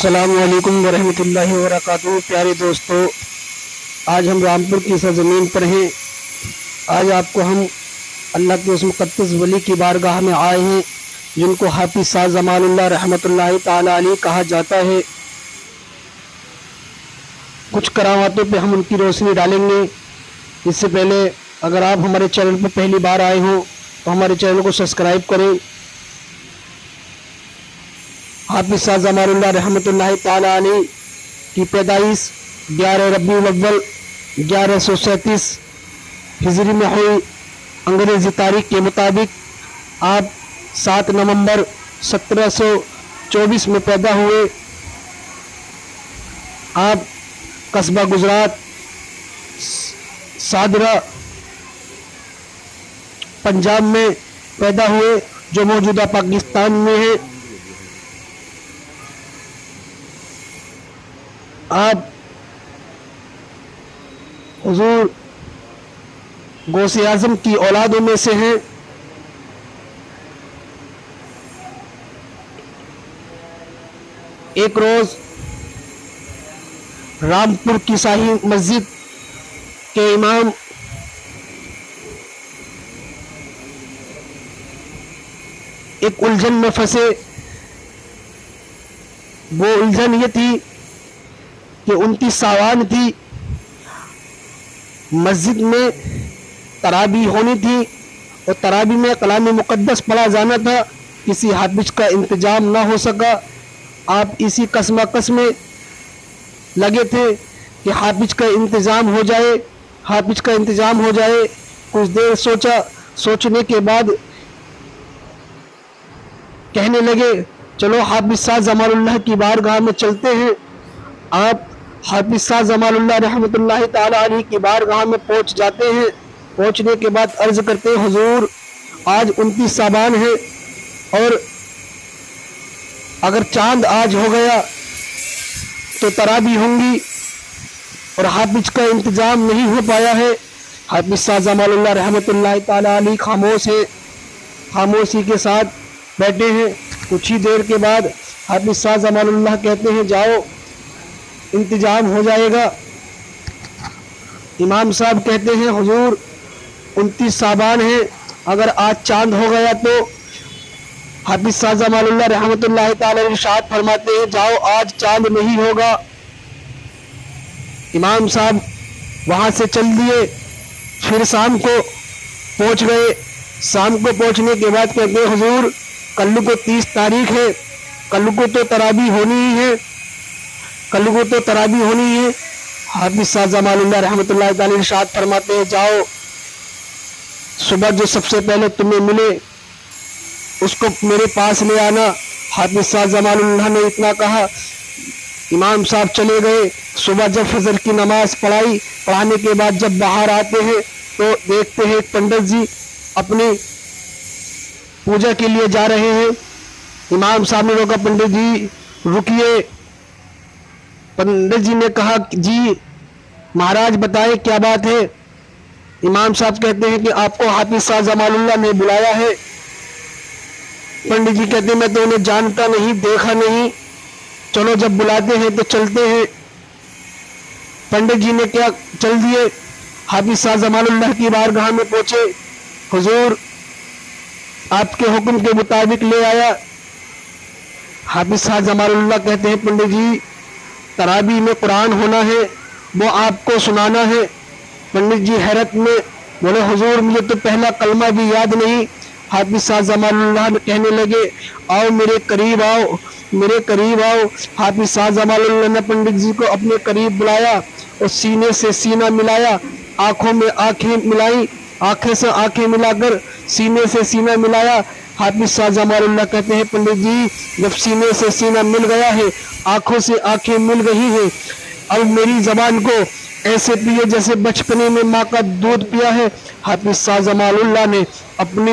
السلام علیکم ورحمۃ اللہ وبرکاتہ۔ پیارے دوستو، آج ہم رامپور کی سرزمین پر ہیں۔ آج آپ کو ہم اللہ کے اس مقدس ولی کی بارگاہ میں آئے ہیں جن کو حافظ شاہ جمال اللہ رحمۃ اللہ تعالی علیہ کہا جاتا ہے۔ کچھ کراماتوں پہ ہم ان کی روشنی ڈالیں گے۔ اس سے پہلے اگر آپ ہمارے چینل پر پہلی بار آئے ہوں تو ہمارے چینل کو سبسکرائب کریں۔ حافظ شاہ جمال اللہ رحمۃ اللہ تعالی علیہ کی پیدائش 11 ربیع الاول 1137 ہجری میں ہوئی۔ انگریزی تاریخ کے مطابق آپ 7 نومبر 1724 میں پیدا ہوئے۔ آپ قصبہ گجرات سادرہ پنجاب میں پیدا ہوئے جو موجودہ پاکستان میں ہے۔ آپ حضور غوث اعظم کی اولادوں میں سے ہیں۔ ایک روز رامپور کی شاہی مسجد کے امام ایک الجھن میں پھنسے۔ وہ الجھن یہ تھی کہ 29 ساوان تھی، مسجد میں تراویح ہونی تھی اور تراویح میں کلام مقدس پڑھا جانا تھا۔ کسی حافظ کا انتظام نہ ہو سکا۔ آپ اسی کشمکش میں لگے تھے کہ حافظ کا انتظام ہو جائے، حافظ کا انتظام ہو جائے۔ کچھ دیر سوچا، سوچنے کے بعد کہنے لگے چلو حافظ شاہ جمال اللہ کی بارگاہ میں چلتے ہیں۔ آپ حافظ شاہ جمال اللہ رحمۃ اللہ تعالی علیہ کی بارگاہ میں پہنچ جاتے ہیں۔ پہنچنے کے بعد عرض کرتے ہیں حضور آج 29 ساوان ہے اور اگر چاند آج ہو گیا تو تراویح ہوں گی اور حافظ کا انتظام نہیں ہو پایا ہے۔ حافظ شاہ جمال اللہ رحمۃ اللہ تعالی علیہ خاموش ہے، خاموشی کے ساتھ بیٹھے ہیں۔ کچھ ہی دیر کے بعد حافظ شاہ جمال اللہ کہتے ہیں جاؤ انتظام ہو جائے گا۔ امام صاحب کہتے ہیں حضور 29 ساوان ہے، اگر آج چاند ہو گیا تو حافظ شاہ جمال اللہ رحمۃ اللہ تعالی ارشاد فرماتے ہیں جاؤ آج چاند نہیں ہوگا۔ امام صاحب وہاں سے چل دیے، پھر شام کو پہنچ گئے۔ شام کو پہنچنے کے بعد کہتے ہیں حضور کل کو 30 تاریخ ہے، کل کو تو تراویح ہونی ہی ہے، کل کو تو تراویح ہونی ہے۔ حافظ شاہ جمال اللہ رحمۃ اللہ تعالی ارشاد فرماتے ہیں جاؤ صبح جو سب سے پہلے تمہیں ملے اس کو میرے پاس لے آنا۔ حافظ شاہ جمال اللہ نے اتنا کہا، امام صاحب چلے گئے۔ صبح جب فجر کی نماز پڑھائی، پڑھانے کے بعد جب باہر آتے ہیں تو دیکھتے ہیں پنڈت جی اپنی پوجا کے لیے جا رہے ہیں۔ امام صاحب نے روکا، پنڈت جی رکیے۔ پنڈت جی نے کہا جی مہاراج بتائیں کیا بات ہے۔ امام صاحب کہتے ہیں کہ آپ کو حافظ شاہ جمال اللہ نے بلایا ہے۔ پنڈت جی کہتے ہیں میں تو انہیں جانتا نہیں، دیکھا نہیں، چلو جب بلاتے ہیں تو چلتے ہیں۔ پنڈت جی نے کیا چل دیے، حافظ شاہ جمال اللہ کی بارگاہ میں پہنچے۔ حضور آپ کے حکم کے مطابق لے آیا۔ حافظ شاہ جمال اللہ کہتے ہیں پنڈت جی تراویح میں قرآن ہونا ہے، وہ آپ کو سنانا ہے۔ پنڈت جی حیرت میں بولے حضور مجھے تو پہلا کلمہ بھی یاد نہیں۔ حافظ شاہ جمال اللہ کہنے لگے آؤ میرے قریب آؤ، میرے قریب آؤ۔ حافظ شاہ جمال اللہ نے پنڈت جی کو اپنے قریب بلایا اور سینے سے سینہ ملایا، آنکھوں میں آنکھیں ملائی، آنکھیں سے آنکھیں ملا کر سینے سے سینہ ملایا۔ حافظ شاہ جمال اللہ کہتے ہیں پنڈت جی جب سینے سے سینہ مل گیا ہے، آنکھوں سے آنکھیں مل گئی ہیں، اب میری زبان کو ایسے پیے جیسے بچپنے میں ماں کا دودھ پیا ہے۔ حافظ شاہ جمال اللہ نے اپنی